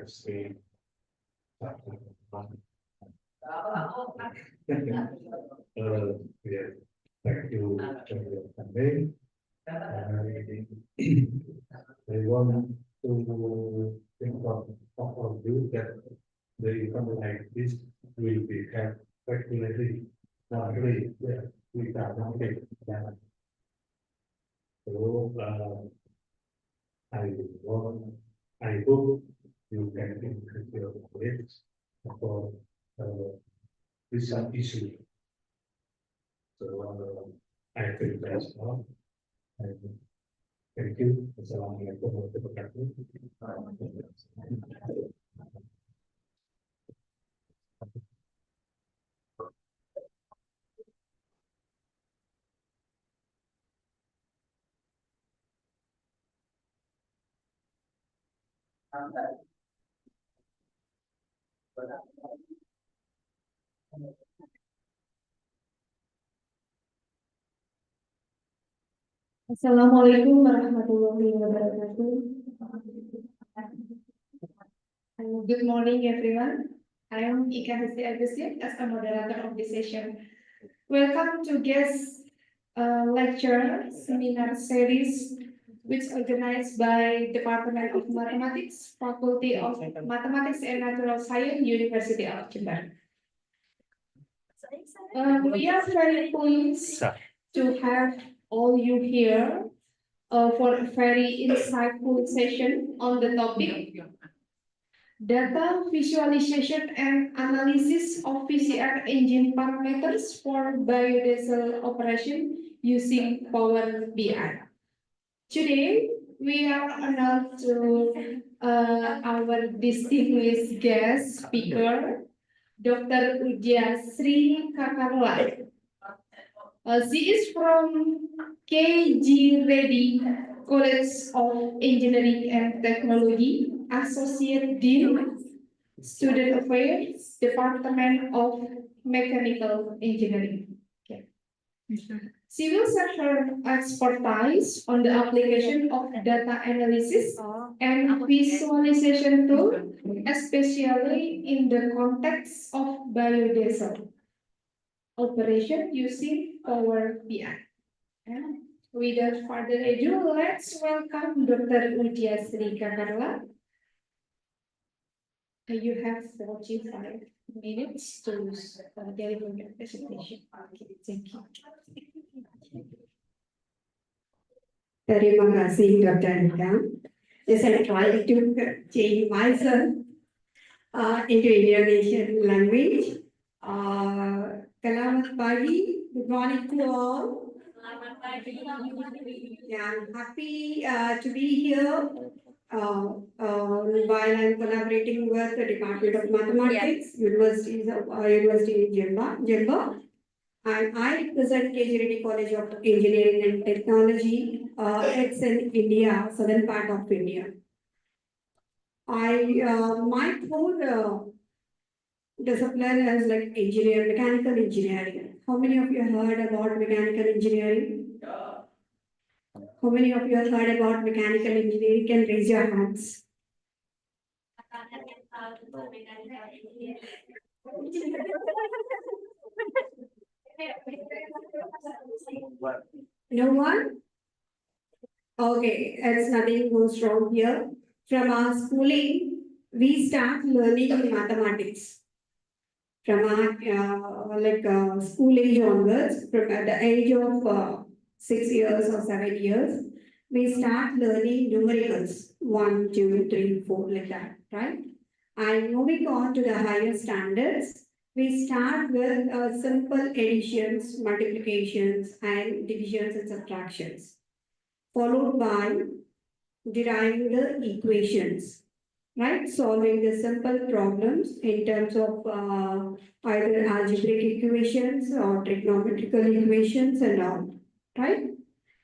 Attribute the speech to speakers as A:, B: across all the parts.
A: say yeah, thank you for your campaign. I want to think of you that the event like this will be held regularly, monthly, yeah, without nothing. So I want, I hope you can increase your knowledge for this issue. So I think that's all. And thank you. Assalamualaikum warahmatullahi wabarakatuh.
B: Assalamualaikum warahmatullahi wabarakatuh. Good morning, everyone. I am KG-Reddy as the moderator of this session. Welcome to guest lecture seminar series, which organized by Department of Mathematics, Faculty of Mathematics and Natural Science, University of Jember. We are very pleased to have all you here for a very insightful session on the topic data visualization and analysis of PCR engine parameters for biodiesel operation using Power BI. Today, we are honored to our distinguished guest speaker, Dr. Udya Sri Kakarala. She is from KG-Reddy College of Engineering and Technology, Associate Dean, Student Affairs, Department of Mechanical Engineering. Okay. She will share her expertise on the application of data analysis and visualization tool, especially in the context of biodiesel operation using Power BI. And without further ado, let's welcome Dr. Udya Sri Kakarala. You have 45 minutes to deliver your presentation. Okay, thank you.
C: Terima kasih, Dr. Udya. Yes, I tried to change myself into Indonesian language. Selamat pagi, good morning to all. Yeah, I'm happy to be here while I'm collaborating with the Department of Mathematics, University in Jember. And I represent KG-Reddy College of Engineering and Technology. It's in India, southern part of India. My core discipline is like mechanical engineering. How many of you heard about mechanical engineering? How many of you have heard about mechanical engineering? Can raise your hands. No one? Okay, it's nothing goes wrong here. From our schooling, we start learning mathematics. From our school age onwards, from at the age of 6 years or 7 years, we start learning numericals 1, 2, 3, 4, like that, right? And moving on to the higher standards, we start with simple additions, multiplications, and divisions and subtractions, followed by deriving the equations, right? Solving the simple problems in terms of either algebraic equations or trigonometrical equations and all, right?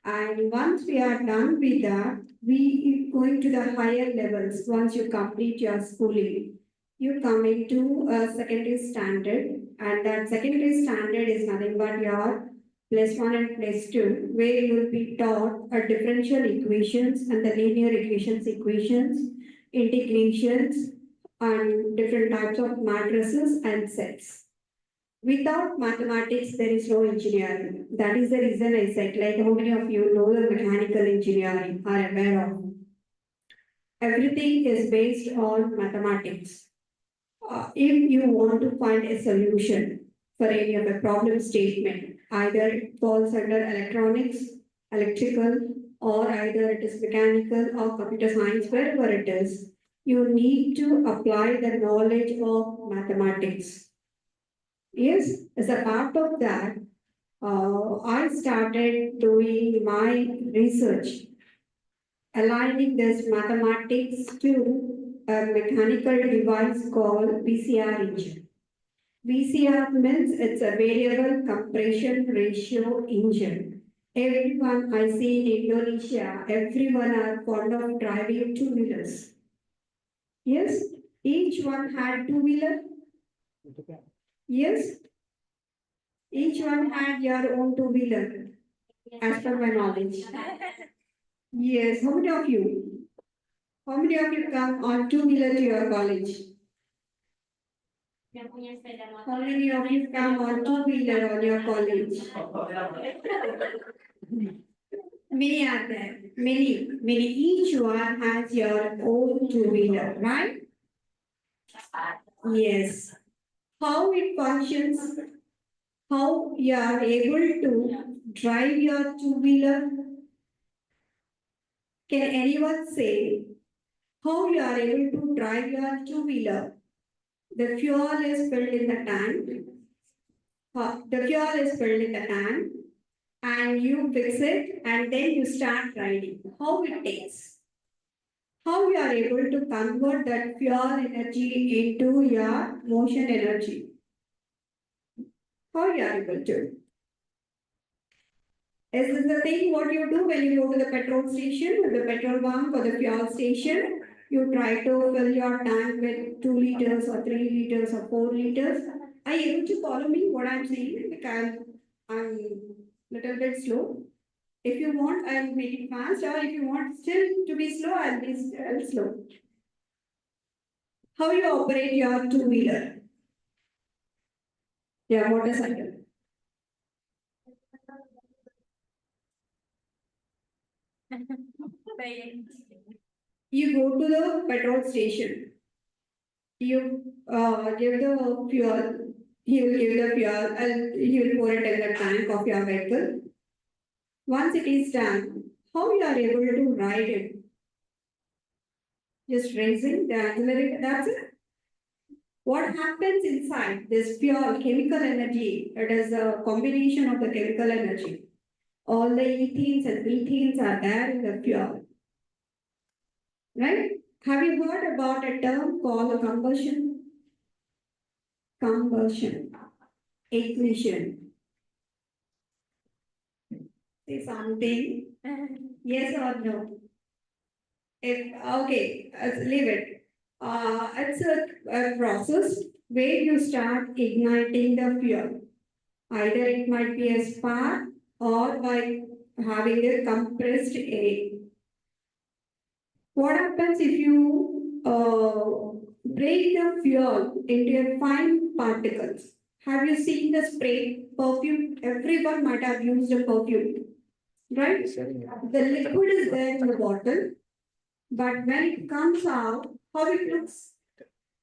C: And once we are done with that, we going to the higher levels. Once you complete your schooling, you come into a secondary standard, and that secondary standard is nothing but your +1 and +2, where you will be taught a differential equations and the linear equations, integrations, and different types of matrices and sets. Without mathematics, there is no engineering. That is the reason I said, like how many of you know the mechanical engineering are aware of? Everything is based on mathematics. If you want to find a solution for any of the problem statement, either it falls under electronics, electrical, or either it is mechanical or computer science, wherever it is, you need to apply the knowledge of mathematics. Yes, as a part of that, I started doing my research, aligning this mathematics to a mechanical device called VCR engine. VCR means it's a variable compression ratio engine. Everyone I see in Indonesia, everyone are fond of driving two-wheelers. Yes, each one had two-wheeler. Yes, each one had your own two-wheeler, as per my knowledge. Yes, how many of you? How many of you come on two-wheeler to your college? How many of you come on two-wheeler on your college? Many are there. Many. Each one has your own two-wheeler, right? Yes. How it functions, how you are able to drive your two-wheeler. Can anyone say how you are able to drive your two-wheeler? The fuel is filled in the tank. The fuel is filled in the tank and you fix it and then you start riding. How it takes? How you are able to convert that fuel energy into your motion energy? How you are able to? Is this the thing what you do when you go to the petrol station or the petrol pump or the fuel station? You try to fill your tank with 2 liters or 3 liters or 4 liters. Are you able to follow me what I'm saying? Because I'm little bit slow. If you want, I'll make it fast, or if you want still to be slow, I'll be slow. How you operate your two-wheeler? Your motorcycle. You go to the petrol station. You give the fuel. He will give the fuel and he will pour it in the tank of your vehicle. Once it is done, how you are able to ride it? Just raising the accelerator, that's it. What happens inside this fuel, chemical energy? It is a combination of the chemical energy. All the ethanes and methanes are there in the fuel. Right? Have you heard about a term called combustion? Combustion. Ignition. Say something. Yes or no? If okay, leave it. It's a process where you start igniting the fuel. Either it might be a spark or by having a compressed air. What happens if you break the fuel into fine particles? Have you seen the spray perfume? Everyone might have used a perfume, right? The liquid is there in the bottle, but when it comes out, how it looks?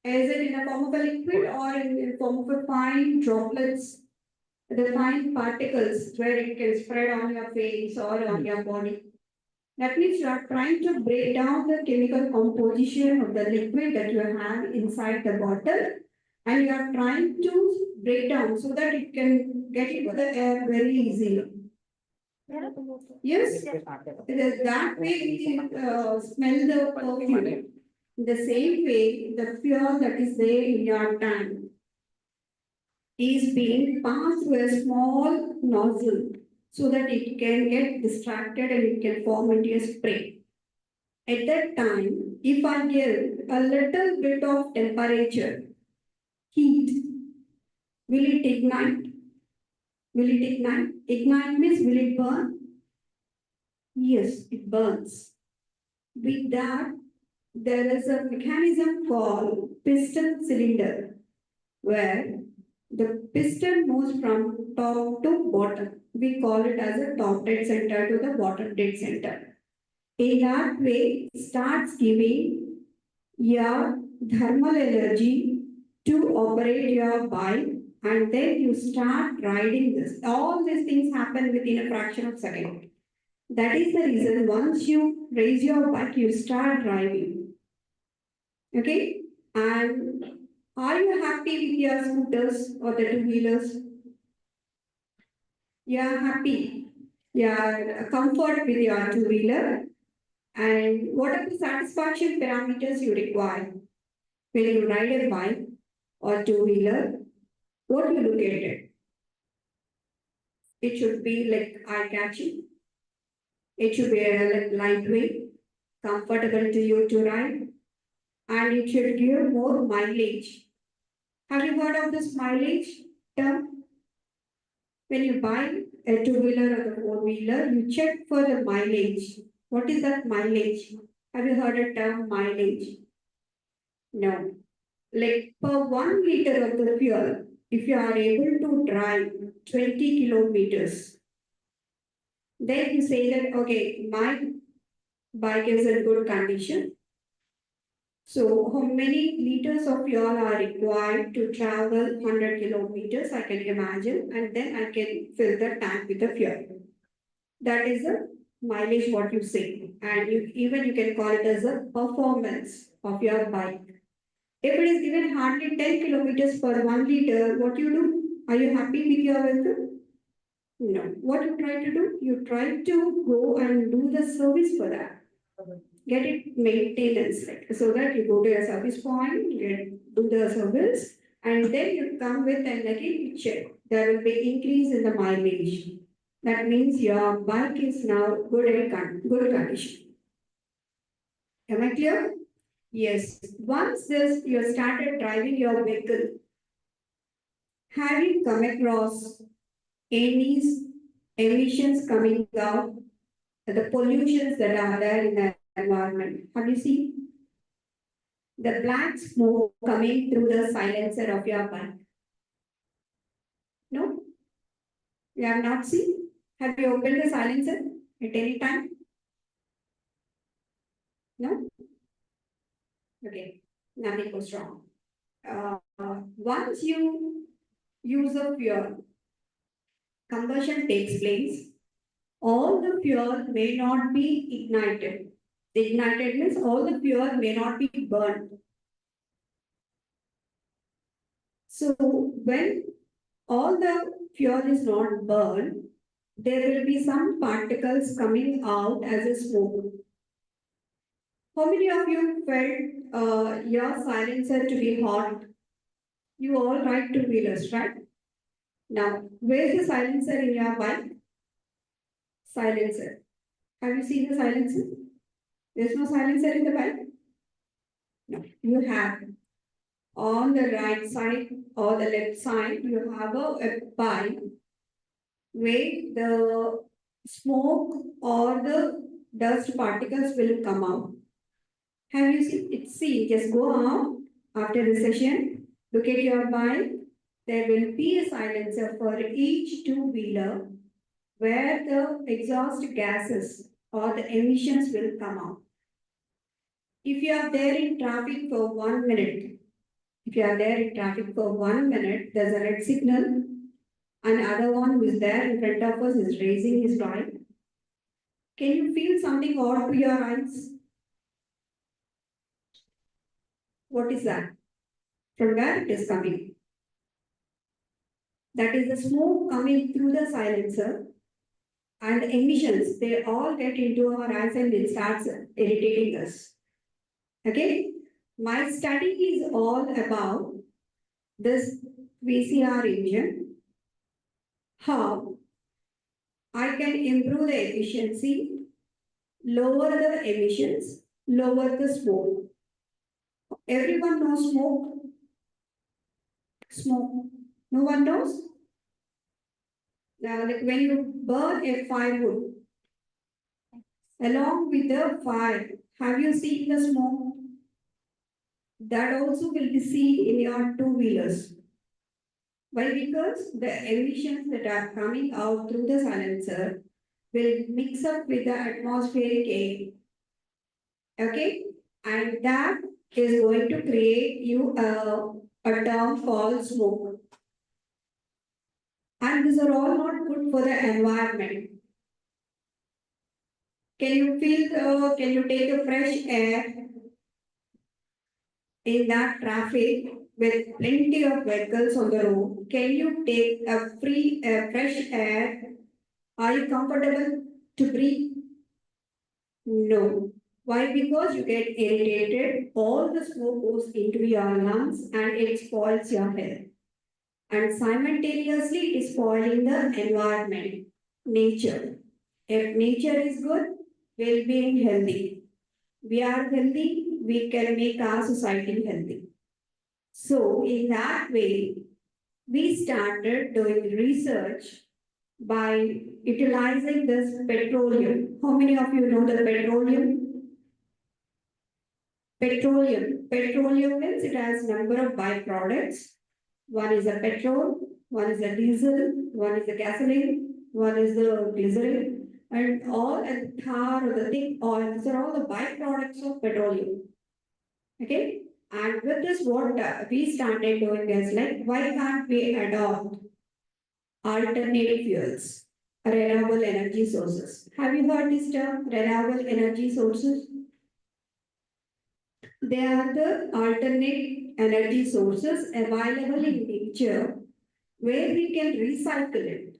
C: Is it in a form of a liquid or in the form of a fine droplets? The fine particles where it can spread on your face or on your body. That means you are trying to break down the chemical composition of the liquid that you have inside the bottle, and you are trying to break down so that it can get into the air very easily. Yes, it is that way we smell the perfume. The same way, the fuel that is there in your tank is being passed through a small nozzle so that it can get distracted and it can form into a spray. At that time, if I give a little bit of temperature, heat, will it ignite? Will it ignite? Ignite means will it burn? Yes, it burns. With that, there is a mechanism called piston cylinder where the piston moves from top to bottom. We call it as a top dead center to the bottom dead center. In that way, it starts giving your thermal energy to operate your bike, and then you start riding this. All these things happen within a fraction of second. That is the reason once you raise your bike, you start driving. Okay? And are you happy with your scooters or the two-wheelers? You are happy. You are comfort with your two-wheeler. And what are the satisfaction parameters you require when you ride a bike or two-wheeler? What you look at it? It should be like eye-catching. It should be like lightweight, comfortable to you to ride, and it should give more mileage. Have you heard of this mileage term? When you buy a two-wheeler or the four-wheeler, you check for the mileage. What is that mileage? Have you heard the term mileage? No. Like per 1 liter of the fuel, if you are able to drive 20 kilometers, then you say that, okay, my bike is in good condition. So how many liters of fuel are required to travel 100 kilometers, I can imagine, and then I can fill the tank with the fuel. That is the mileage what you say. And you can call it as a performance of your bike. If it is given hardly 10 kilometers per 1 liter, what you do? Are you happy with your vehicle? No. What you try to do? You try to go and do the service for that. Get it maintenance, like, so that you go to a service point, do the service, and then you come with and again you check. There will be increase in the mileage. That means your bike is now good condition. Am I clear? Yes. Once you started driving your vehicle, have you come across any emissions coming out, the pollutions that are there in the environment? Have you seen the black smoke coming through the silencer of your bike? No? You have not seen? Have you opened the silencer at any time? No? Okay, nothing goes wrong. Once you use a fuel, combustion takes place, all the fuel may not be ignited. Ignited means all the fuel may not be burned. So when all the fuel is not burned, there will be some particles coming out as a smoke. How many of you felt your silencer to be hot? You all ride two-wheelers, right? Now, where's the silencer in your bike? Silencer. Have you seen the silencer? There's no silencer in the bike? No, you have. On the right side or the left side, you have a pipe where the smoke or the dust particles will come out. Have you seen it? See, just go out after the session, look at your bike. There will be a silencer for each two-wheeler where the exhaust gases or the emissions will come out. If you are there in traffic for 1 minute, there's a red signal, and other one who is there in front of us is raising his right. Can you feel something odd to your eyes? What is that? From where it is coming? That is the smoke coming through the silencer, and the emissions, they all get into our eyes and it starts irritating us. Okay? My study is all about this VCR engine, how I can improve the efficiency, lower the emissions, lower the smoke. Everyone knows smoke? Smoke. No one knows? Now, like when you burn a firewood, along with the fire, have you seen the smoke? That also will be seen in your two-wheelers. Why? Because the emissions that are coming out through the silencer will mix up with the atmospheric air. Okay? And that is going to create you a term called smoke. And these are all not good for the environment. Can you take a fresh air in that traffic with plenty of vehicles on the road? Can you take a fresh air? Are you comfortable to breathe? No. Why? Because you get irritated, all the smoke goes into your lungs and it spoils your health. And simultaneously, it is spoiling the environment, nature. If nature is good, we'll be healthy. We are healthy, we can make our society healthy. So, in that way, we started doing research by utilizing this petroleum. How many of you know the petroleum? Petroleum means it has number of byproducts. One is a petrol, one is a diesel, one is a gasoline, one is the glycerin, and all and tar or the thick oil. These are all the byproducts of petroleum. Okay, and with this, what we started doing is like, why can't we adopt alternative fuels, renewable energy sources? Have you heard this term, renewable energy sources? They are the alternate energy sources available in nature where we can recycle it.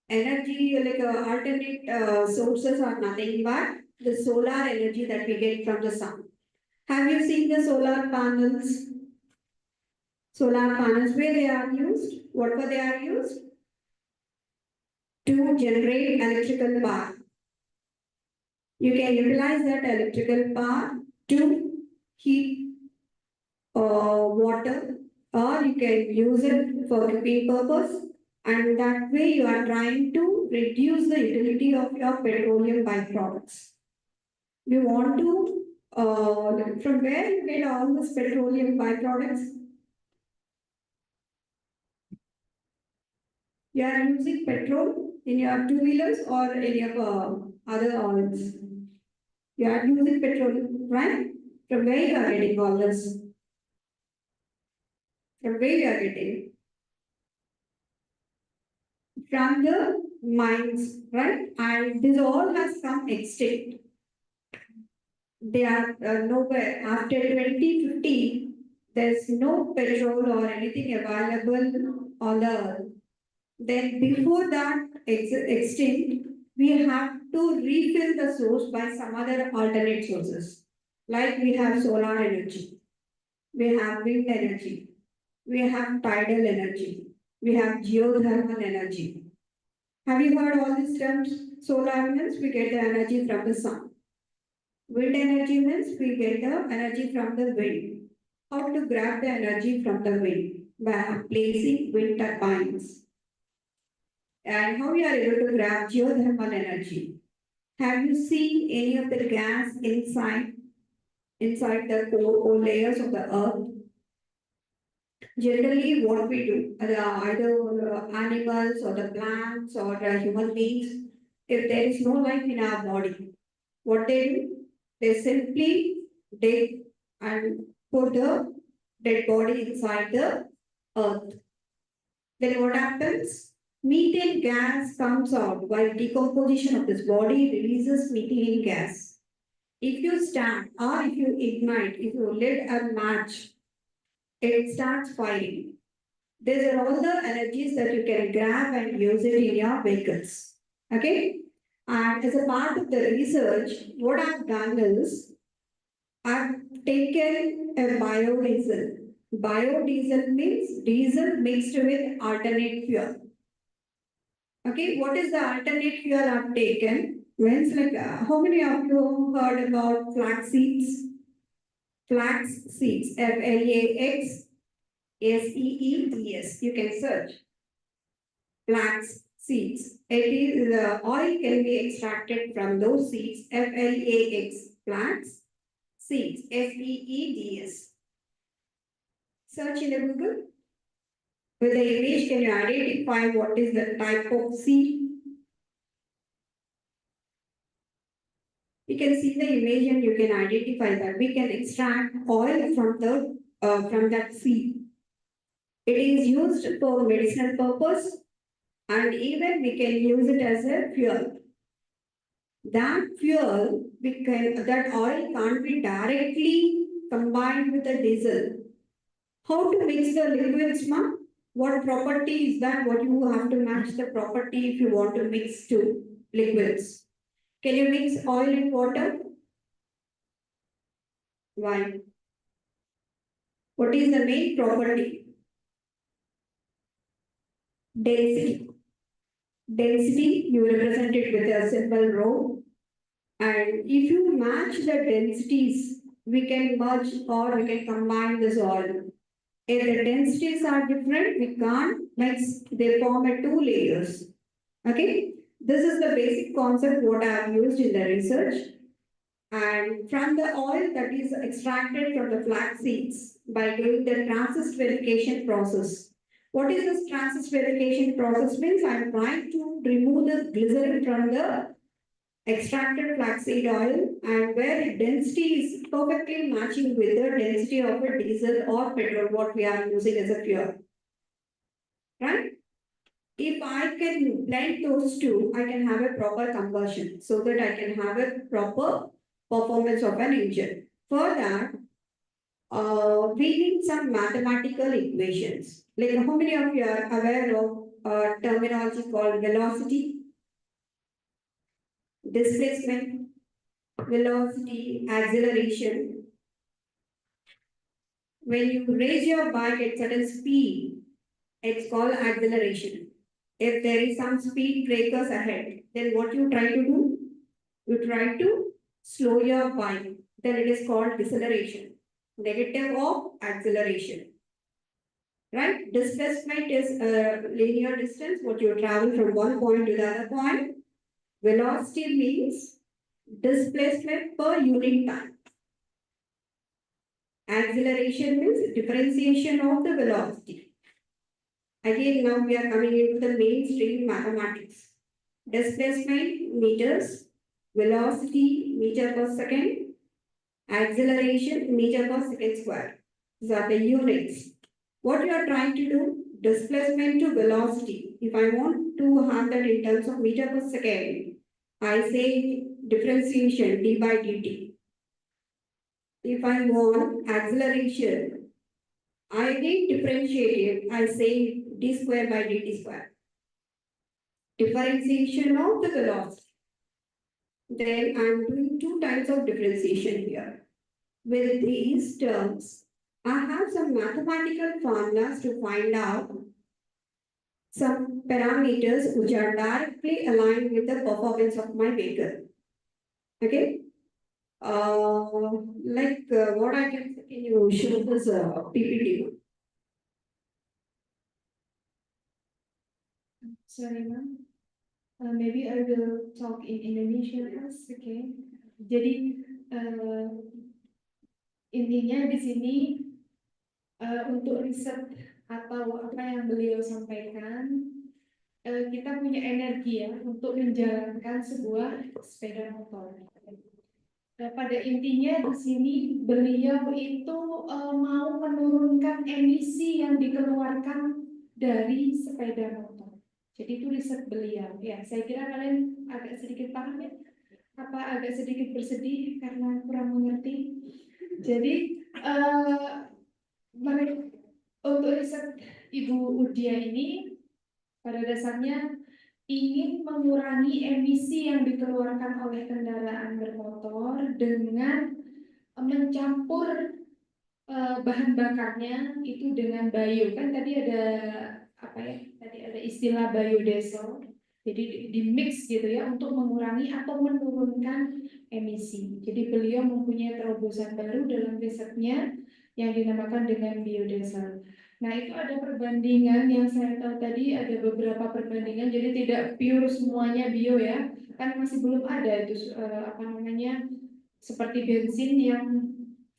C: Energy, like alternate sources are nothing but the solar energy that we get from the sun. Have you seen the solar panels? Solar panels, where they are used? What for they are used? To generate electrical power. You can utilize that electrical power to heat water, or you can use it for cooking purpose, and that way you are trying to reduce the utility of your petroleum byproducts. You want to, from where you get all this petroleum byproducts? You are using petrol in your two-wheelers or any of other oils. You are using petrol, right? From where you are getting all this? From where you are getting? From the mines, right? And this all has come extinct. They are nowhere. After 2050, there's no petrol or anything available on the earth. Then before that extinct, we have to refill the source by some other alternate sources. Like we have solar energy, we have wind energy, we have tidal energy, we have geothermal energy. Have you heard all these terms? Solar means we get the energy from the sun. Wind energy means we get the energy from the wind. How to grab the energy from the wind? By placing wind turbines. And how we are able to grab geothermal energy? Have you seen any of the gas inside the core layers of the earth? Generally, what we do, either animals or the plants or human beings, if there is no life in our body, what they do? They simply dig and put the dead body inside the earth. Then what happens? Methane gas comes out while decomposition of this body releases methane gas. If you stand or if you ignite, if you lit a match, it starts firing. These are all the energies that you can grab and use it in your vehicles. Okay? And as a part of the research, what I've done is I've taken a biodiesel. Biodiesel means diesel mixed with alternate fuel. Okay, what is the alternate fuel I've taken? Means like how many of you heard about flax seeds? Flax seeds, FLAX SEEDS. You can search flax seeds. It is the oil can be extracted from those seeds. FLAX, flax seeds, seeds. Search in the Google. With the image, can you identify what is the type of seed? You can see the image and you can identify that. We can extract oil from that seed. It is used for medicinal purpose, and even we can use it as a fuel. That that oil can't be directly combined with the diesel. How to mix the liquids, ma? What property is that? What you have to match the property if you want to mix two liquids. Can you mix oil and water? Why? What is the main property? Density. Density, you represent it with a simple rho. And if you match the densities, we can merge or we can combine this oil. If the densities are different, we can't mix, they form a two layers. Okay, this is the basic concept what I have used in the research. And from the oil that is extracted from the flax seeds by doing the transist verification process. What is this transist verification process means? I am trying to remove the glycerin from the extracted flaxseed oil, and where density is perfectly matching with the density of a diesel or petrol, what we are using as a fuel. Right? If I can blend those two, I can have a proper combustion so that I can have a proper performance of an engine. For that, we need some mathematical equations. Like how many of you are aware of terminology called velocity, displacement, velocity, acceleration? When you raise your bike at certain speed, it's called acceleration. If there is some speed breakers ahead, then what you try to do? You try to slow your bike. Then it is called deceleration. Negative of acceleration. Right? Displacement is a linear distance, what you travel from one point to the other point. Velocity means displacement per unit time. Acceleration means differentiation of the velocity. Again, now we are coming into the mainstream mathematics. Displacement meters, velocity meter per second, acceleration meter per second square. These are the units. What you are trying to do, displacement to velocity. If I want to have that in terms of meter per second, I say differentiation d by dt. If I want acceleration, I again differentiate it. I say d square by dt square. Differentiation of the velocity. Then I am doing two types of differentiation here. With these terms, I have some mathematical formulas to find out some parameters which are directly aligned with the performance of my vehicle. Okay? What I can you show this PPT.
B: Sorry, ma'am. Maybe I will talk in Indonesian first, okay? Jadi intinya di sini untuk riset atau apa yang beliau sampaikan, kita punya energi ya untuk menjalankan sebuah sepeda motor. Pada intinya di sini beliau itu mau menurunkan emisi yang dikeluarkan dari sepeda motor. Jadi itu riset beliau. Ya, saya kira kalian agak sedikit paham ya, apa agak sedikit bersedih karena kurang mengerti. Jadi untuk riset Ibu Udya ini pada dasarnya ingin mengurangi emisi yang dikeluarkan oleh kendaraan bermotor dengan mencampur bahan bakarnya itu dengan bio. Kan tadi ada apa ya? Tadi ada istilah biodiesel. Jadi di mix gitu ya untuk mengurangi atau menurunkan emisi. Jadi beliau mempunyai terobosan baru dalam risetnya yang dinamakan dengan biodiesel. Nah itu ada perbandingan yang saya tahu tadi ada beberapa perbandingan. Jadi tidak pure semuanya bio ya. Kan masih belum ada itu seperti bensin yang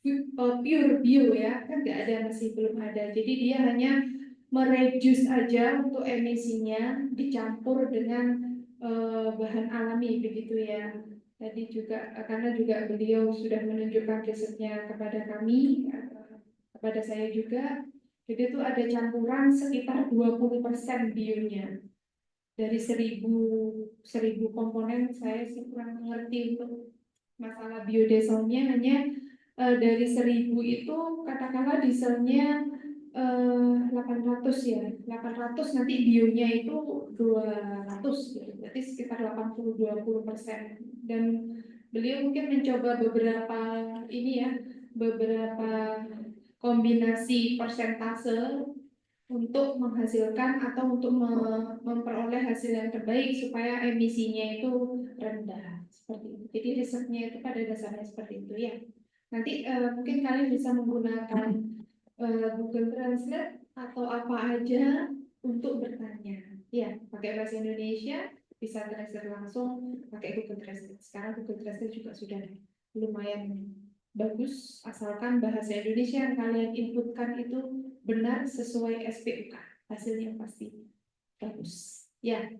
B: pure bio ya, kan nggak ada, masih belum ada. Jadi dia hanya mereduce aja untuk emisinya, dicampur dengan bahan alami begitu ya. Tadi juga karena juga beliau sudah menunjukkan risetnya kepada kami, kepada saya juga. Jadi itu ada campuran sekitar 20% bionya. Dari 1000 komponen, saya sih kurang mengerti untuk masalah biodieselnya. Hanya dari 1000 itu katakanlah dieselnya 800 ya, 800 nanti bionya itu 200 gitu, berarti sekitar 80-20%. Dan beliau mungkin mencoba beberapa ini ya, beberapa kombinasi persentase untuk menghasilkan atau untuk memperoleh hasil yang terbaik supaya emisinya itu rendah seperti itu. Jadi risetnya itu pada dasarnya seperti itu ya. Nanti mungkin kalian bisa menggunakan Google Translate atau apa aja untuk bertanya. Ya, pakai bahasa Indonesia bisa translate langsung pakai Google Translate. Sekarang Google Translate juga sudah lumayan bagus, asalkan bahasa Indonesia yang kalian inputkan itu benar sesuai SPUK, hasilnya pasti bagus. Ya,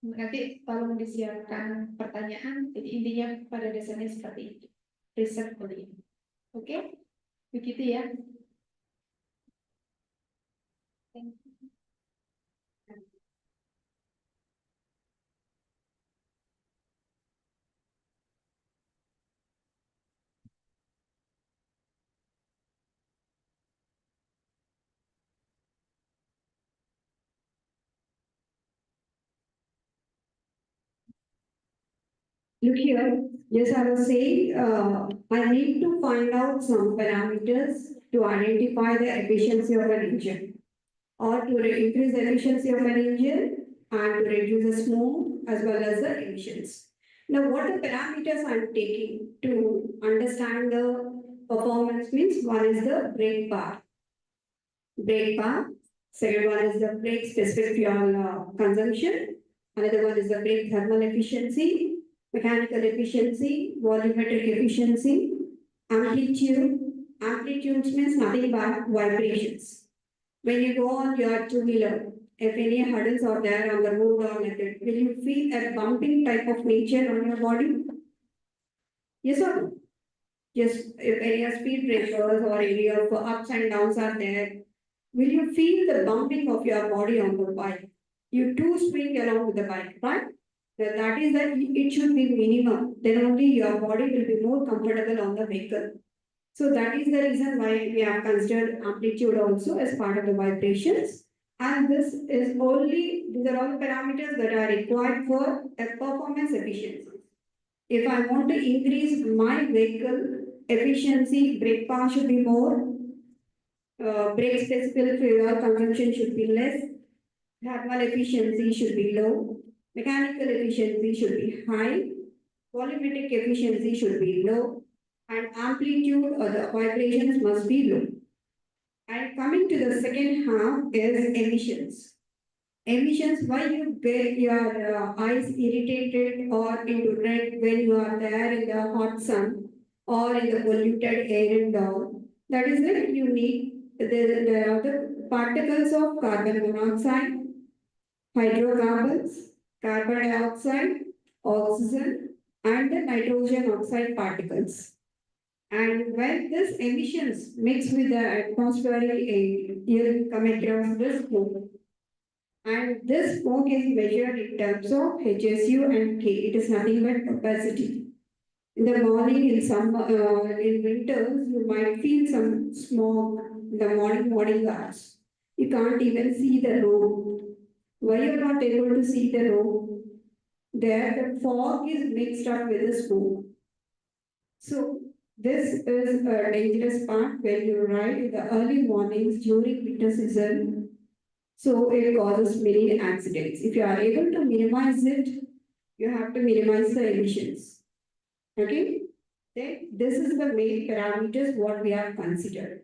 B: nanti tolong disiapkan pertanyaan. Jadi intinya pada dasarnya seperti itu. Riset beliau. Oke, begitu ya. Thank you.
C: Look here, yes, I was saying, I need to find out some parameters to identify the efficiency of an engine, or to increase the efficiency of an engine and to reduce the smoke as well as the emissions. Now, what the parameters I'm taking to understand the performance means, one is the brake bar. Second one is the brake specific fuel consumption. Another one is the brake thermal efficiency, mechanical efficiency, volumetric efficiency, amplitude. Amplitudes means nothing but vibrations. When you go on your two-wheeler, if any hurdles are there on the road or like that, will you feel a bumping type of nature on your body? Yes or no? Yes, if any speed breakers or any of ups and downs are there, will you feel the bumping of your body on the bike? You do swing along with the bike, right? That is that it should be minimum. Then only your body will be more comfortable on the vehicle. So that is the reason why we have considered amplitude also as part of the vibrations. And this is only, these are all the parameters that are required for a performance efficiency. If I want to increase my vehicle efficiency, brake power should be more, brake specific fuel consumption should be less, thermal efficiency should be low, mechanical efficiency should be high, volumetric efficiency should be low, and amplitude or the vibrations must be low. And coming to the second half is emissions. Emissions, why you get your eyes irritated or into red when you are there in the hot sun or in the polluted air and all. That is it, you need there are the particles of carbon monoxide, hydrocarbons, carbon dioxide, oxygen, and the nitrogen oxide particles. And when these emissions mix with the atmospheric air, you come across this smoke. And this smoke is measured in terms of HSU and K. It is nothing but capacity. In the morning, in winters, you might feel some smoke in the morning hours. You can't even see the road. Why you are not able to see the road? There, the fog is mixed up with the smoke. So this is a dangerous part when you ride in the early mornings during winter season. So it causes many accidents. If you are able to minimize it, you have to minimize the emissions. Okay? Then this is the main parameters what we have considered.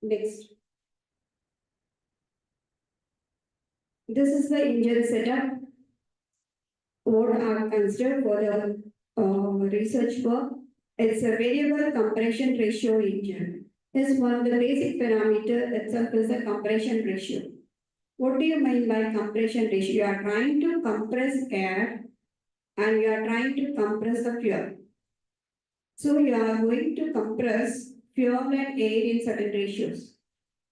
C: Next. This is the engine setup. What I have considered for the research work. It's a variable compression ratio engine. Is one of the basic parameter itself is the compression ratio. What do you mean by compression ratio? You are trying to compress air and you are trying to compress the fuel. So you are going to compress fuel and air in certain ratios.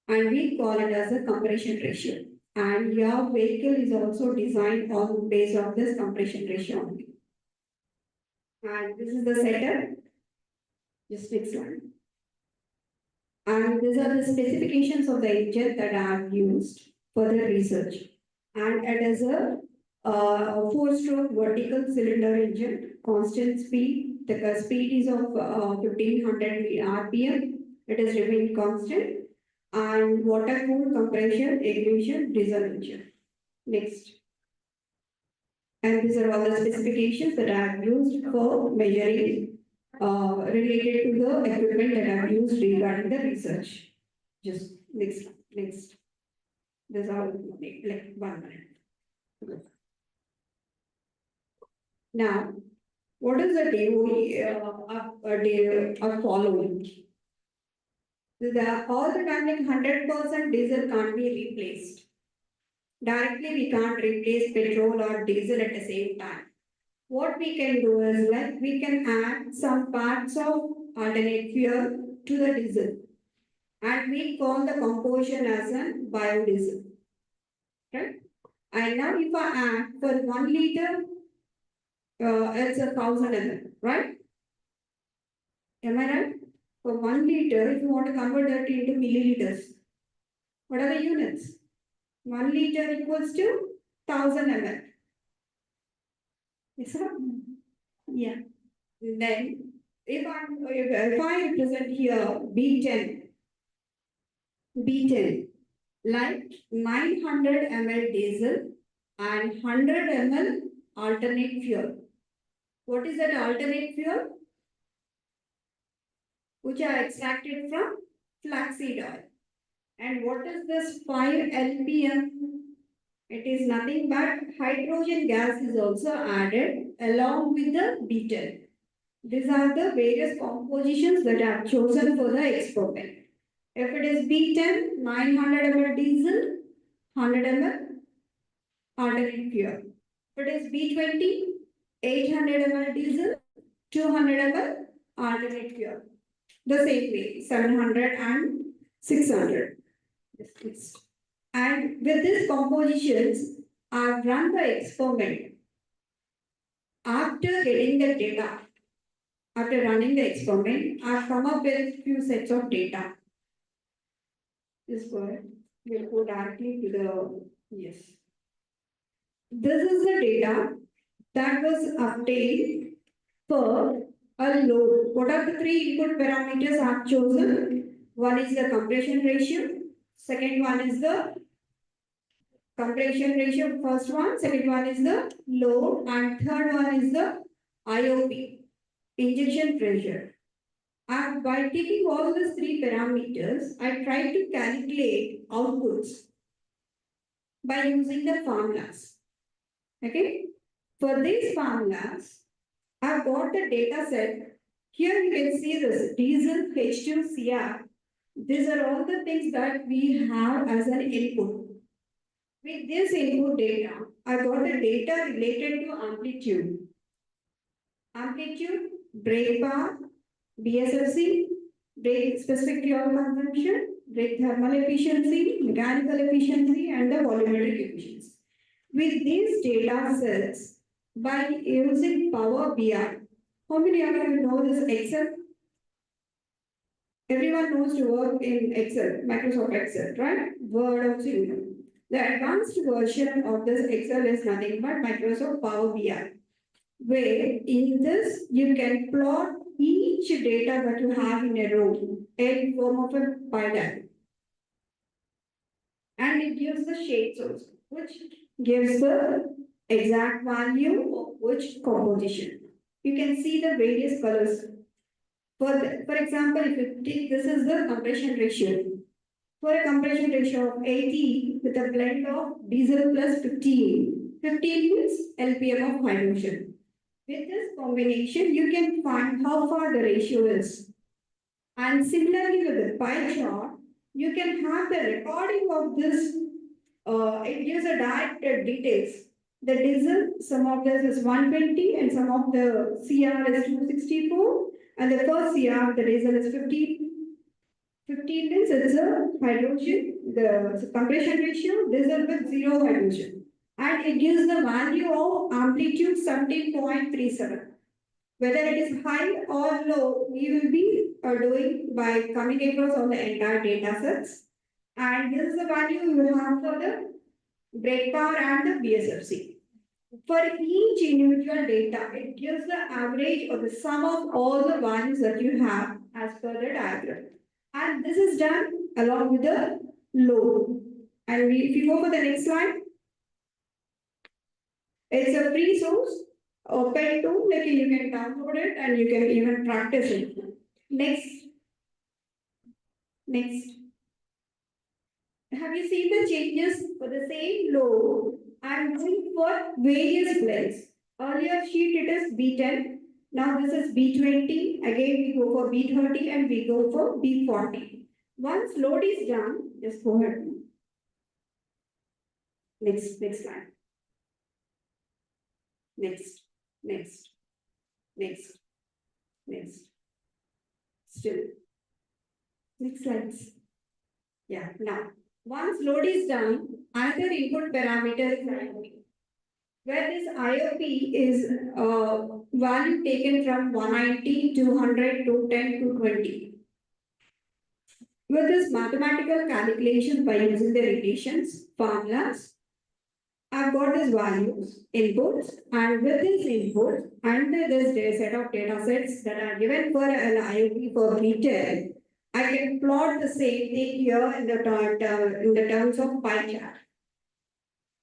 C: And we call it as a compression ratio. And your vehicle is also designed on based on this compression ratio only. And this is the setup. Just next one. And these are the specifications of the engine that are used for the research. And it is a four-stroke vertical cylinder engine, constant speed. The speed is of 1500 RPM. It is remain constant. And water-cooled compression, ignition, diesel engine. Next. And these are all the specifications that are used for measuring related to the equipment that are used regarding the research. Just next. These are like 1 minute. Now, what is the DOE following? All the time, like 100% diesel can't be replaced. Directly, we can't replace petrol or diesel at the same time. What we can do is like we can add some parts of alternate fuel to the diesel, and we call the composition as a biodiesel. Right? And now if I add for 1 liter, it's 1000 ml, right? Am I right? For 1 liter, if you want to convert that into milliliters, what are the units? 1 liter equals to 1000 ml. Yes, sir? Yeah. Then if I represent here B10, like 900 ml diesel and 100 ml alternate fuel. What is that alternate fuel? Which are extracted from flaxseed oil. And what is this 5 LPM? It is nothing but hydrogen gas is also added along with the B10. These are the various compositions that are chosen for the experiment. If it is B10, 900 ml diesel, 100 ml alternate fuel. If it is B20, 800 ml diesel, 200 ml alternate fuel. The same way, 700 and 600. And with these compositions, I've run the experiment. After getting the data, after running the experiment, I've come up with few sets of data. Just go ahead. We'll go directly to the, yes. This is the data that was obtained for a load. What are the 3 input parameters I've chosen? One is the compression ratio. Second one is the compression ratio, first one. Second one is the load. And third one is the IOP, injection pressure. And by taking all these 3 parameters, I try to calculate outputs by using the formulas. Okay? For these formulas, I've got the data set. Here you can see this diesel, H2CR. These are all the things that we have as an input. With this input data, I got the data related to amplitude. Amplitude, brake power, BSFC, brake specific fuel consumption, brake thermal efficiency, mechanical efficiency, and the volumetric efficiency. With these data sets, by using Power BI, how many of you know this Excel? Everyone knows to work in Excel, Microsoft Excel, right? Word also you know. The advanced version of this Excel is nothing but Microsoft Power BI, where in this you can plot each data that you have in a row in form of a pie diagram. And it gives the shades also, which gives the exact value of which composition. You can see the various colors. For example, if you take this is the compression ratio. For a compression ratio of 80 with a blend of diesel plus 15 means LPM of hydrogen. With this combination, you can find how far the ratio is. And similarly with the pie chart, you can have the recording of this. It gives a direct details. The diesel, some of this is 120 and some of the CR is 264. And the first CR, the diesel is 15 means it's a hydrogen, the compression ratio, diesel with zero hydrogen. And it gives the value of amplitude 17.37. Whether it is high or low, we will be doing by coming across all the entire data sets. And this is the value you will have for the brake power and the BSFC. For each individual data, it gives the average or the sum of all the values that you have as per the diagram. And this is done along with the load. And if you go for the next slide, it's a free source, open tool, like you can download it and you can even practice it. Next. Have you seen the changes for the same load? I'm going for various blends. Earlier sheet it is B10. Now this is B20. Again we go for B30 and we go for B40. Once load is done, just go ahead. Next slide. Next. Still. Next slides. Yeah, now. Once load is done, another input parameter is IOP. Where this IOP is value taken from 190, 200, 210 to 20. With this mathematical calculation by using the relations, formulas, I've got these values, inputs, and with this input, and this set of data sets that are given for an IOP for retail, I can plot the same thing here in the terms of pie chart.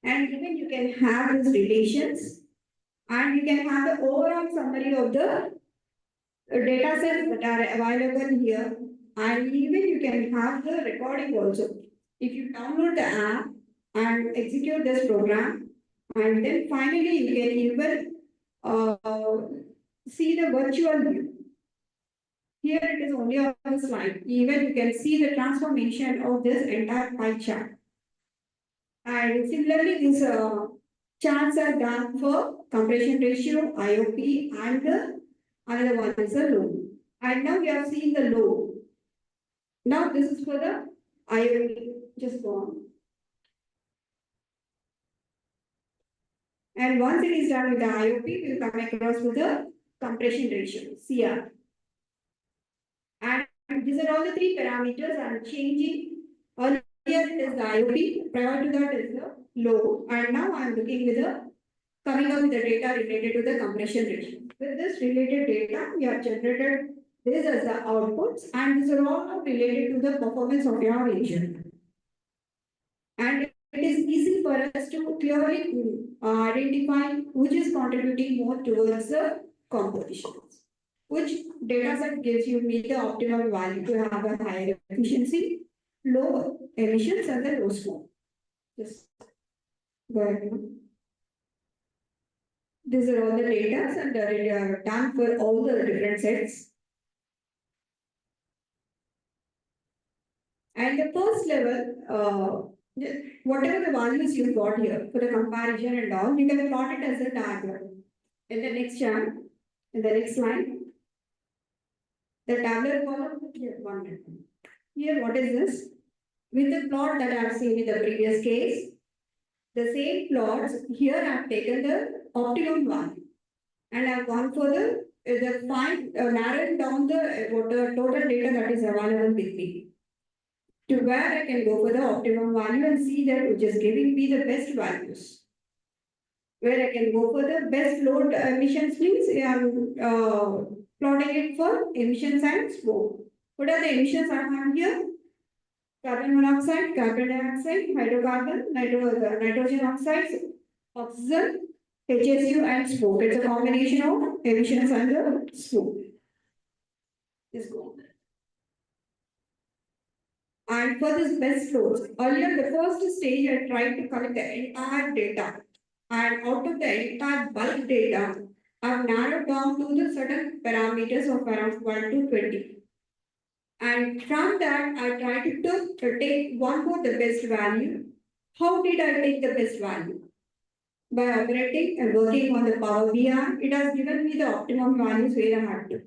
C: And even you can have these relations, and you can have the overall summary of the data sets that are available here, and even you can have the recording also. If you download the app and execute this program, and then finally you can even see the virtual view. Here it is only on the slide. Even you can see the transformation of this entire pie chart. And similarly, these charts are done for compression ratio, IOP, and the another one is the load. And now we have seen the load. Now this is for the IOP. Just go on. And once it is done with the IOP, we will come across with the compression ratio, CR. And these are all the three parameters I'm changing. Earlier it is the IOP, prior to that is the load, and now I'm looking with the coming up with the data related to the compression ratio. With this related data, we have generated this as the outputs, and these are all related to the performance of your engine. And it is easy for us to clearly identify which is contributing more towards the compositions. Which data set gives you the optimal value to have a higher efficiency, low emissions, and the low smoke. Just go ahead. These are all the data and they are done for all the different sets. And the first level, whatever the values you got here for the comparison and all, you can plot it as a diagram. In the next chart, in the next slide, the tabular column, here, 1 minute. Here, what is this? With the plot that I have seen in the previous case, the same plots, here I have taken the optimum value. And I have gone for the narrowed down the total data that is available with me. To where I can go for the optimum value and see that which is giving me the best values. Where I can go for the best load emissions means I am plotting it for emissions and smoke. What are the emissions I have here? Carbon monoxide, carbon dioxide, hydrocarbon, nitrogen oxides, oxygen, HSU, and smoke. It's a combination of emissions and the smoke. This go. And for this best loads, earlier the first stage I tried to collect the entire data. And out of the entire bulk data, I've narrowed down to the certain parameters of around 1 to 20. And from that, I try to take one for the best value. How did I take the best value? By operating and working on the Power BI, it has given me the optimum values where I have to.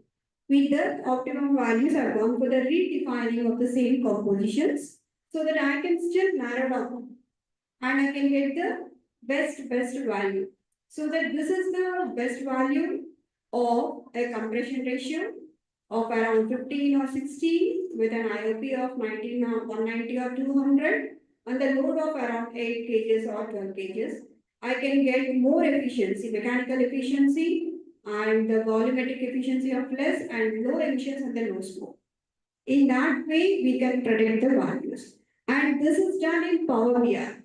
C: With the optimum values, I've gone for the redefining of the same compositions so that I can still narrow down and I can get the best value. So that this is the best value of a compression ratio of around 15 or 60 with an IOP of 19 or 190 or 200 and the load of around 8 kgs or 12 kgs. I can get more efficiency, mechanical efficiency and the volumetric efficiency of less and low emissions and the low smoke. In that way, we can predict the values. And this is done in Power BI.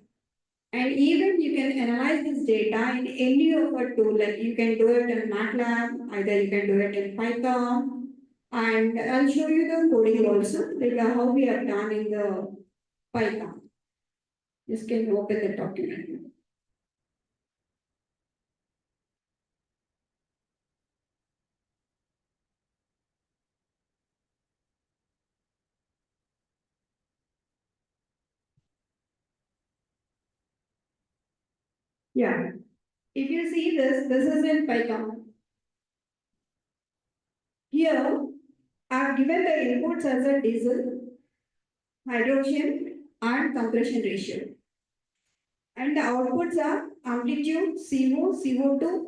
C: And even you can analyze this data in any of our tool, like you can do it in MATLAB, either you can do it in Python, and I'll show you the coding also, like how we have done in the Python. Just can open the document. Yeah, if you see this is in Python. Here, I've given the inputs as a diesel, hydrogen, and compression ratio. And the outputs are amplitude, CO, CO2,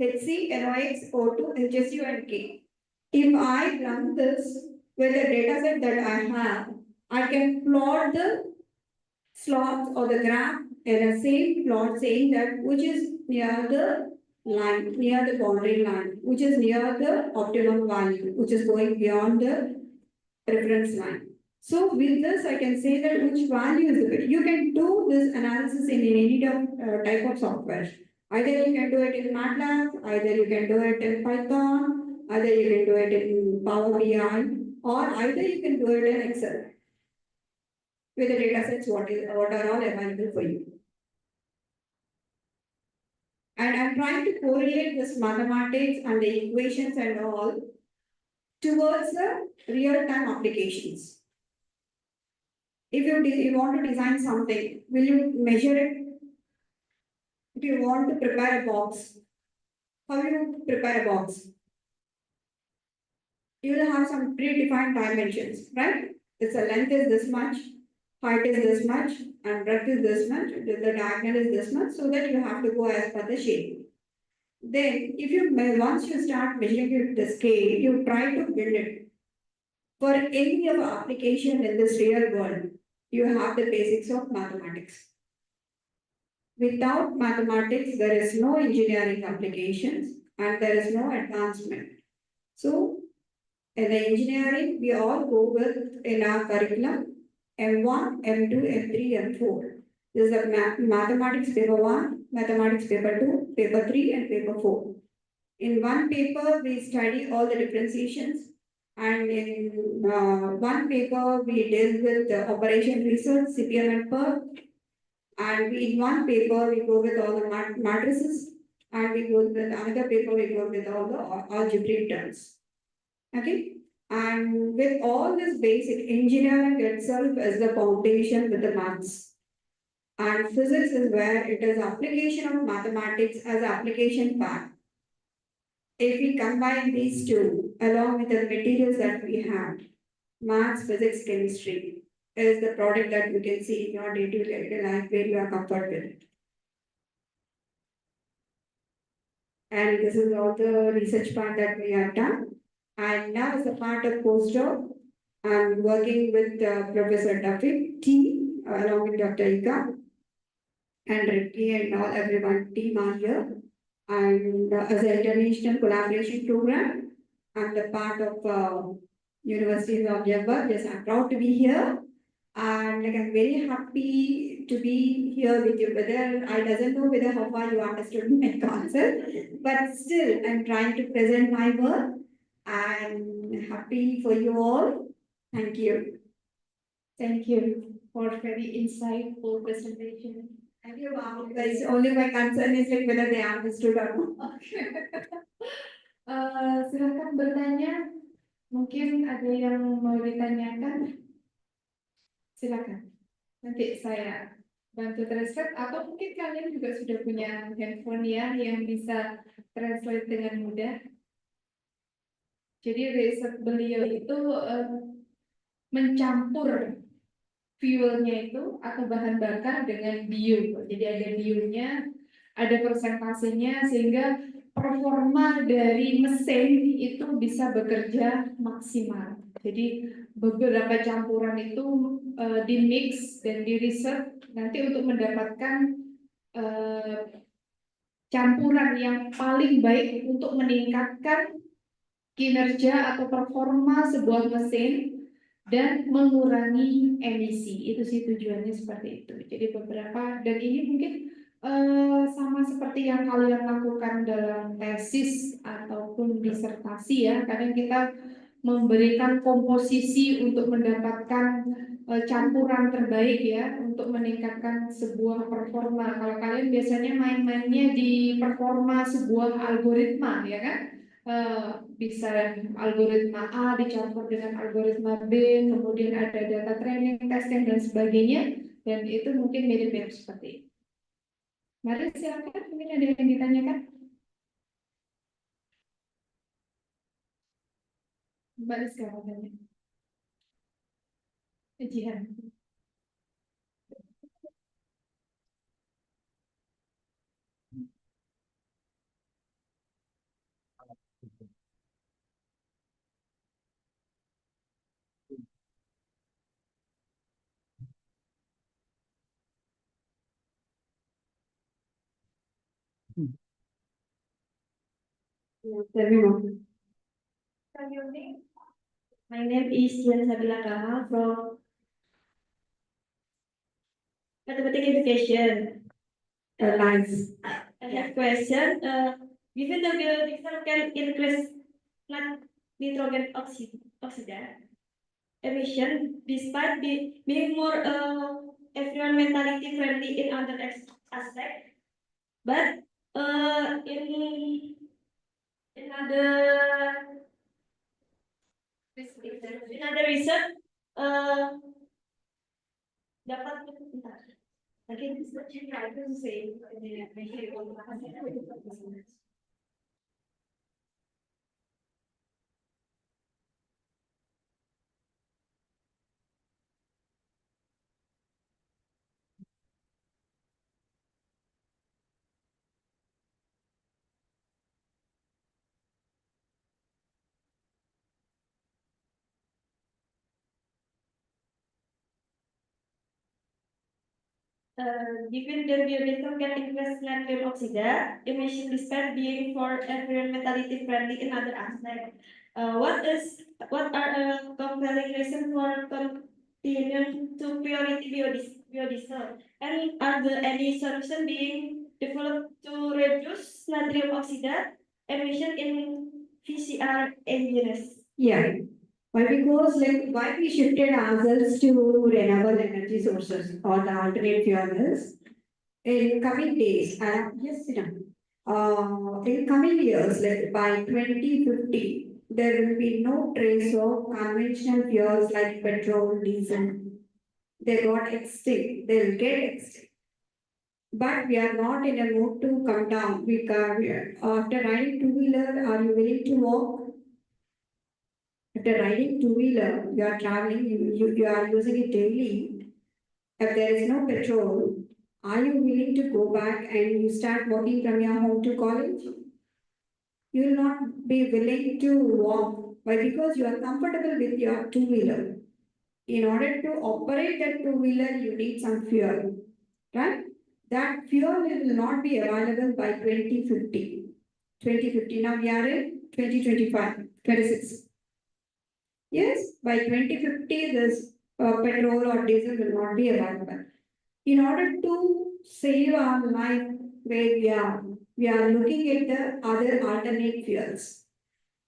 C: HC, NOx, O2, HSU, and K. If I run this with the data set that I have, I can plot the slots or the graph in a same plot saying that which is near the line, near the boundary line, which is near the optimum value, which is going beyond the reference line. So with this, I can say that which value is the best. You can do this analysis in any type of software. Either you can do it in MATLAB, either you can do it in Python, either you can do it in Power BI, or either you can do it in Excel with the data sets what are all available for you. And I'm trying to correlate this mathematics and the equations and all towards the real-time applications. If you want to design something, will you measure it? If you want to prepare a box, how will you prepare a box? You will have some predefined dimensions, right? Its length is this much, height is this much, and breadth is this much, the diagonal is this much, so that you have to go as per the shape. Then, once you start measuring the scale, you try to build it. For any of application in this real world, you have the basics of mathematics. Without mathematics, there is no engineering applications and there is no advancement. So, in the engineering, we all go with in our curriculum M1, M2, M3, M4. This is the mathematics paper 1, mathematics paper 2, paper 3, and paper 4. In one paper, we study all the differentiations, and in one paper, we deal with the operation research, CPM and PERT. And in one paper, we go with all the matrices, and we go with another paper, we go with all the algebraic terms. Okay? And with all this basic engineering itself is the foundation with the maths. And physics is where it is application of mathematics as application part. If we combine these two along with the materials that we have, maths, physics, chemistry is the product that you can see in your day-to-day life where you are comfortable with it. And this is all the research part that we have done. And now as a part of postdoc, I'm working with Professor David T along with Dr. Ika and Ricky and all everyone team are here. And as an international collaboration program, I'm the part of University of Jabbar. Yes, I'm proud to be here. And like, I'm very happy to be here with you. Whether I doesn't know whether how far you understood my concept, but still I'm trying to present my work. And happy for you all. Thank you.
B: Thank you for very insightful presentation.
C: Thank you, ma'am. Because only my concern is like whether they understood or not.
B: Silakan bertanya. Mungkin ada yang mau ditanyakan. Silakan. Nanti saya bantu translate atau mungkin kalian juga sudah punya handphone ya yang bisa translate dengan mudah. Jadi riset beliau itu mencampur fuelnya itu atau bahan bakar dengan bio. Jadi ada bionya, ada presentasinya sehingga performa dari mesin itu bisa bekerja maksimal. Jadi beberapa campuran itu dimix dan diriset nanti untuk mendapatkan campuran yang paling baik untuk meningkatkan kinerja atau performa sebuah mesin dan mengurangi emisi. Itu sih tujuannya seperti itu. Jadi beberapa, dan ini mungkin sama seperti yang kalian lakukan dalam tesis ataupun disertasi ya. Kadang kita memberikan komposisi untuk mendapatkan campuran terbaik ya untuk meningkatkan sebuah performa. Kalau kalian biasanya main-mainnya di performa sebuah algoritma ya kan? Bisa algoritma A dicampur dengan algoritma B, kemudian ada data training, testing dan sebagainya, dan itu mungkin mirip-mirip seperti itu. Mari silakan, mungkin ada yang ditanyakan. Mbak Rizka katanya. Jihan.
D: My name is Dian Sabila Kamal from Mathematics Education.
C: Nice.
D: I have question. Given the biodiesel can increase nitrogen oxide emission despite being more environmentally friendly in other aspects, but in another research dapat again this what you try to say. Given the biodiesel can increase nitrogen oxide emission despite being for environmentally friendly in other aspects. What are compelling reasons for continuing to priority biodiesel? And are there any solutions being developed to reduce nitrogen oxide emission in VCR engines?
C: Yeah. Why? Because like why we shifted ourselves to renewable energy sources or the alternate fuels in coming days and yes, in coming years, like by 2050, there will be no trace of conventional fuels like petrol, diesel. They got extinct. They'll get extinct. But we are not in a mood to come down. After riding two-wheeler, are you willing to walk? After riding two-wheeler, you are traveling, you are using it daily. If there is no petrol, are you willing to go back and you start walking from your home to college? You will not be willing to walk. Why? Because you are comfortable with your two-wheeler. In order to operate that two-wheeler, you need some fuel, right? That fuel will not be available by 2050. 2050, now we are in 2025, 26. Yes, by 2050, this petrol or diesel will not be available. In order to save our life where we are looking at the other alternate fuels.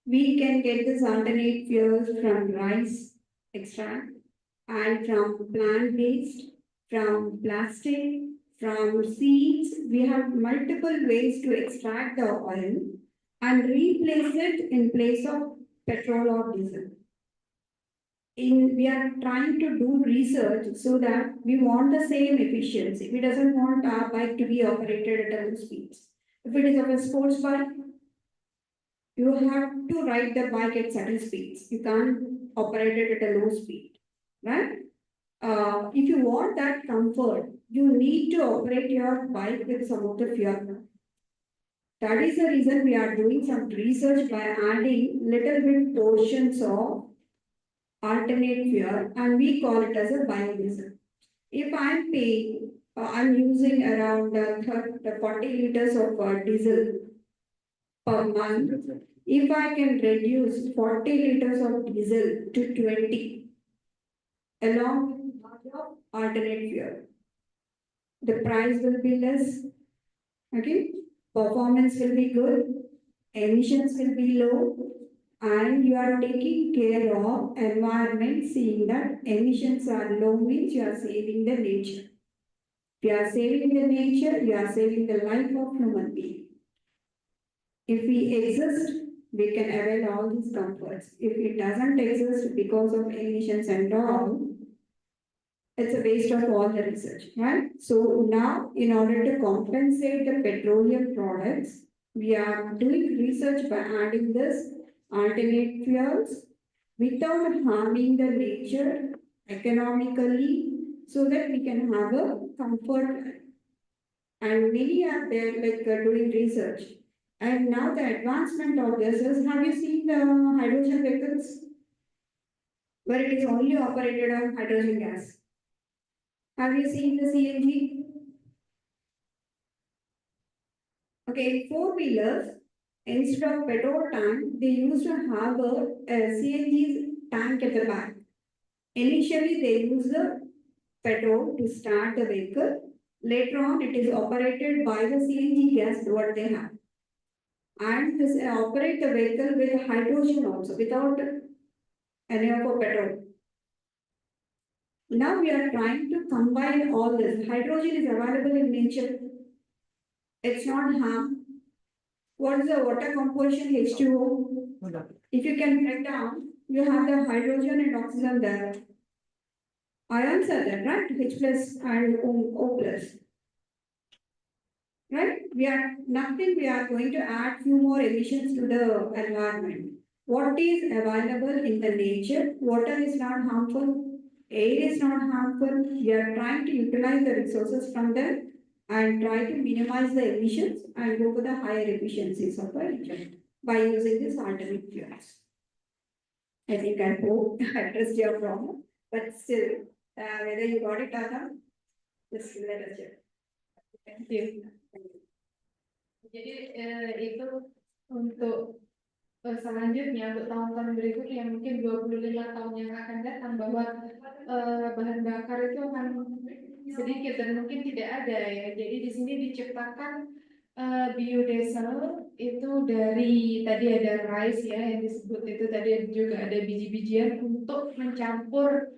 C: We can get this alternate fuels from rice extract and from plant-based, from plastic, From seeds, we have multiple ways to extract the oil and replace it in place of petrol or diesel. We are trying to do research so that we want the same efficiency. We doesn't want our bike to be operated at a low speeds. If it is of a sports bike, you have to ride the bike at certain speeds. You can't operate it at a low speed, right? If you want that comfort, you need to operate your bike with some of the fuel. That is the reason we are doing some research by adding little bit portions of alternate fuel, and we call it as a biodiesel. If I'm paying, I'm using around 40 liters of diesel per month. If I can reduce 40 liters of diesel to 20, along with alternate fuel, the price will be less, okay? Performance will be good, emissions will be low, and you are taking care of environment, seeing that emissions are low means you are saving the nature. If you are saving the nature, you are saving the life of human being. If we exist, we can avail all these comforts. If it doesn't exist because of emissions and all, it's a waste of all the research, right? So now, in order to compensate the petroleum products, we are doing research by adding this alternate fuels without harming the nature economically, so that we can have a comfort. And many are there doing research. And now the advancement of this is, have you seen the hydrogen vehicles? Where it is only operated on hydrogen gas. Have you seen the CNG? Okay, four-wheelers, instead of petrol tank, they used to have a CNG tank at the back. Initially, they use the petrol to start the vehicle. Later on, it is operated by the CNG gas, what they have. And this operate the vehicle with hydrogen also, without any of a petrol. Now we are trying to combine all this. Hydrogen is available in nature. It's not harm. What is the water composition? H2O. If you can break down, you have the hydrogen and oxygen there. Ions are there, right? H plus and O plus. Right? We are going to add few more emissions to the environment. What is available in the nature? Water is not harmful. Air is not harmful. We are trying to utilize the resources from them and try to minimize the emissions and go for the higher efficiencies of our engine by using these alternate fuels. I think I hope I addressed your problem, but still, whether you got it or not, just let us check.
B: Thank you. Jadi itu untuk selanjutnya untuk tahun-tahun berikutnya mungkin 25 tahun yang akan datang bahwa bahan bakar itu akan sedikit dan mungkin tidak ada ya. Jadi di sini diciptakan biodiesel itu dari tadi ada rice ya yang disebut itu tadi juga ada biji-bijian untuk mencampur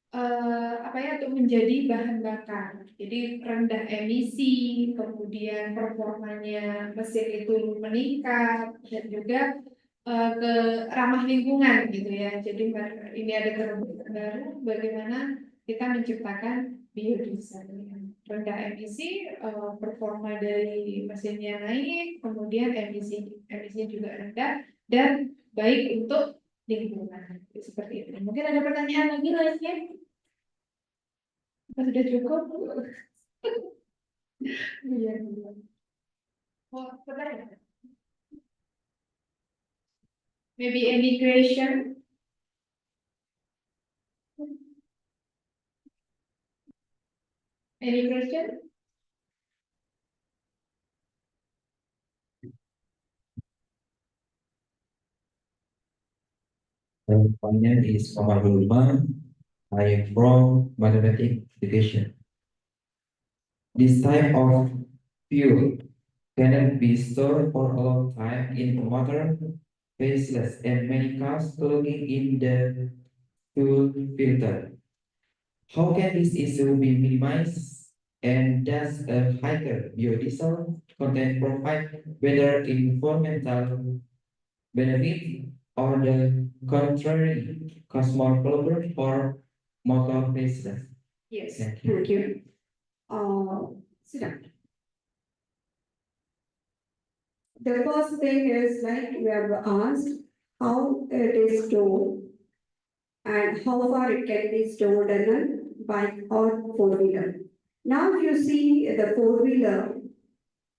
B: untuk menjadi bahan bakar. Jadi rendah emisi, kemudian performanya mesin itu meningkat dan juga ke ramah lingkungan gitu ya. Jadi ini ada terobosan baru bagaimana kita menciptakan biodiesel rendah emisi, performa dari mesinnya naik, kemudian emisinya juga rendah dan baik untuk lingkungan. Seperti itu. Mungkin ada pertanyaan lagi lainnya? Apa sudah cukup? Iya. Oh, pertanyaan. Maybe any question? Any question?
E: Pertanyaan is Omar Hulma. I am from mathematics education. This type of fuel cannot be stored for a long time in water, faceless, and many cars clogging in the fuel filter. How can this issue be minimized? And does a higher biodiesel content provide better environmental benefit or the contrary, cause more pollution for motor vehicles?
C: Yes,
E: Thank you.
C: thank you. Sit down. The first thing is like we have asked how it is stored and how far it can be stored in a bike or four-wheeler. Now, if you see the four-wheeler,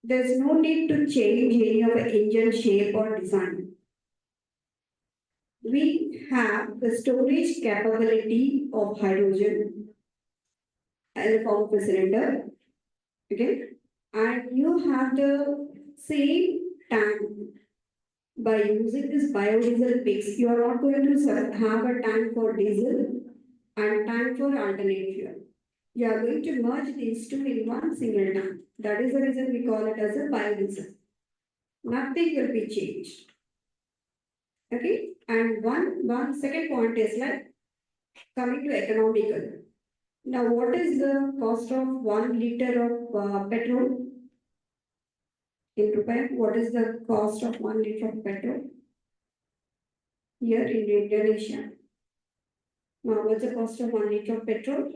C: there's no need to change any of the engine shape or design. We have the storage capability of hydrogen in the form of a cylinder, okay? And you have the same tank. By using this biodiesel mix, you are not going to have a tank for diesel and tank for alternate fuel. You are going to merge these two in one single tank. That is the reason we call it as a biodiesel. Nothing will be changed. Okay, and one second point is like coming to economical. Now, what is the cost of 1 liter of petrol? In rupee, what is the cost of 1 liter of petrol? Here in Indonesia. Now, what's the cost of 1 liter of petrol?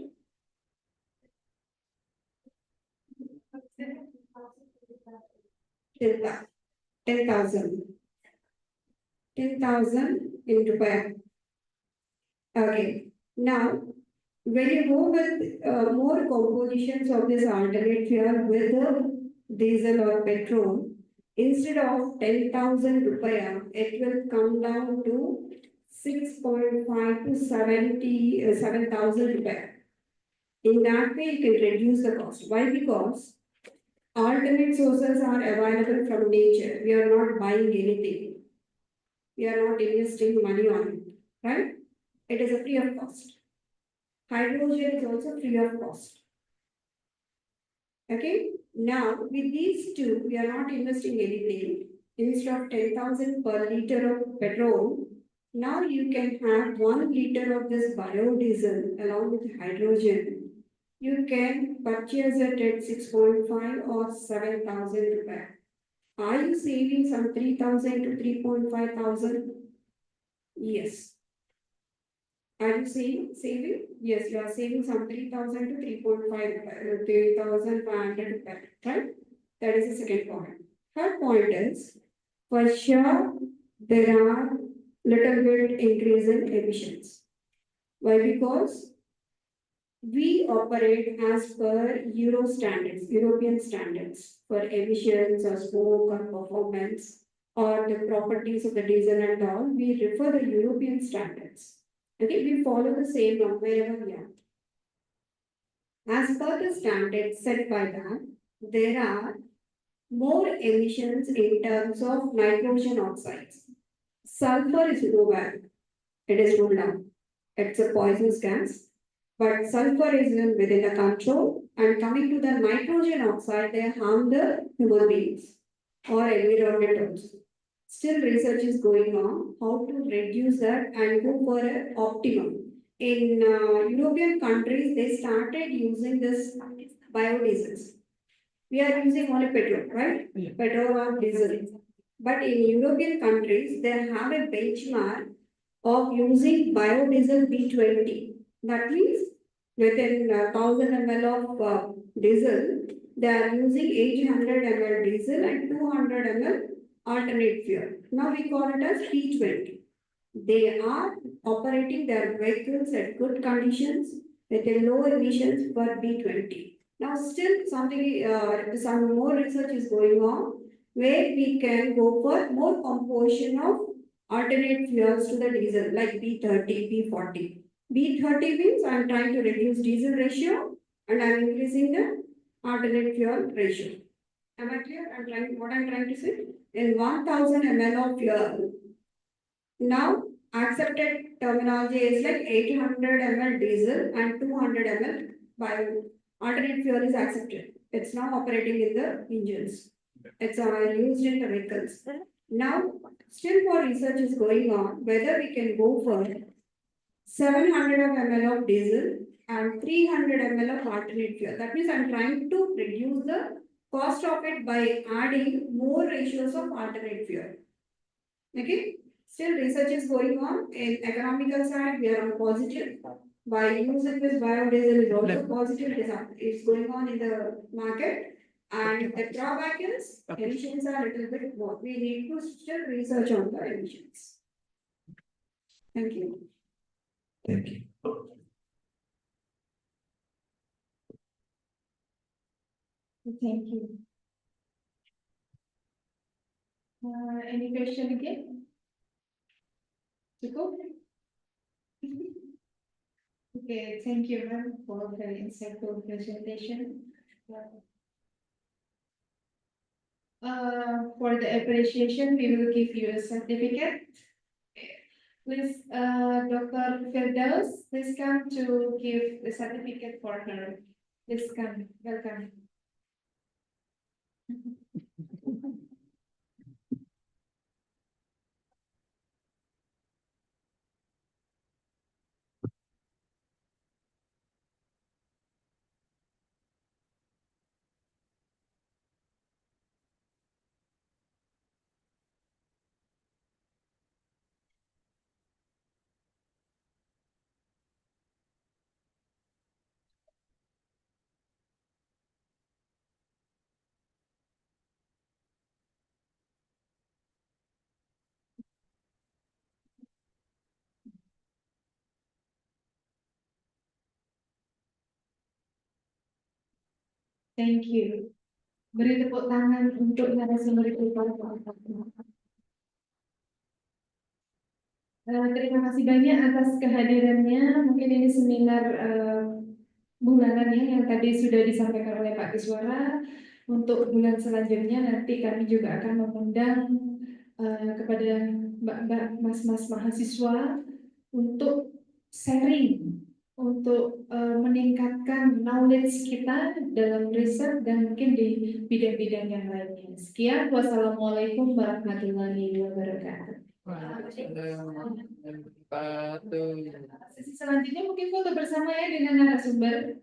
C: 10,000. 10,000 in rupee. Okay. Now, when you go with more compositions of this alternate fuel with the diesel or petrol, instead of 10,000 rupiah, it will come down to 6.5 to 7,000 rupiah. In that way, you can reduce the cost. Why? Because alternate sources are available from nature. We are not buying anything. We are not investing money on it, right? It is a free of cost. Hydrogen is also free of cost. Okay, now with these two, we are not investing anything. Instead of 10,000 per liter of petrol, now you can have 1 liter of this biodiesel along with hydrogen. You can purchase it at 6.5 or 7,000 rupees. Are you saving some 3,000 to 3.5 thousand? Yes. Are you saving? Yes, you are saving some 3,000 to 3,500 rupees, right? That is the second point. Third point is, for sure, there are little bit increase in emissions. Why? Because we operate as per Euro standards, European standards for emissions or smoke or performance or the properties of the diesel and all. We refer the European standards. Okay, we follow the same law wherever we are. As per the standards set by that, there are more emissions in terms of nitrogen oxides. Sulfur is nowhere. It is ruled out. It's a poisonous gas. But sulfur is within the control, and coming to the nitrogen oxide, they harm the human beings or environment also. Still, research is going on how to reduce that and go for an optimum. In European countries, they started using this biodiesels. We are using only petrol, right?
A: Yeah.
C: Petrol or diesel. But in European countries, they have a benchmark of using biodiesel B20. That means within 1,000 ml of diesel, they are using 800 ml diesel and 200 ml alternate fuel. Now we call it as B20. They are operating their vehicles at good conditions with a low emissions for B20. Now still some more research is going on where we can go for more composition of alternate fuels to the diesel like B30, B40. B30 means I am trying to reduce diesel ratio and I am increasing the alternate fuel ratio. Am I clear? What I am trying to say? In 1,000 ml of fuel, now accepted terminology is like 800 ml diesel and 200 ml bio. Alternate fuel is accepted. It's now operating in the engines. It's used in the vehicles. Now, still more research is going on whether we can go for 700 ml of diesel and 300 ml of alternate fuel. That means I'm trying to reduce the cost of it by adding more ratios of alternate fuel. Okay, still research is going on in economical side. We are on positive. By using this biodiesel is also positive. It's going on in the market. And the drawback is emissions are a little bit more. We need to still research on the emissions. Thank you.
E: Thank you.
B: Thank you. Any question again? Cukup? Okay, thank you, ma'am, for a very insightful presentation. For the appreciation, we will give you a certificate. Please, Dr. Firdaus, please come to give the certificate for her. Please come, welcome. Thank you. Beri tepuk tangan untuk narasumber kita. Terima kasih banyak atas kehadirannya. Mungkin ini seminar bulanannya yang tadi sudah disampaikan oleh Pak Kiswara. Untuk bulan selanjutnya nanti kami juga akan mengundang kepada mbak-mbak, mas-mas mahasiswa untuk sharing, untuk meningkatkan knowledge kita dalam riset dan mungkin di bidang-bidang yang lainnya. Sekian, wassalamualaikum warahmatullahi wabarakatuh. Sesi selanjutnya mungkin foto bersama ya dengan narasumber.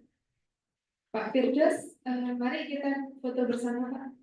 B: Pak Firdaus, mari kita foto bersama Pak.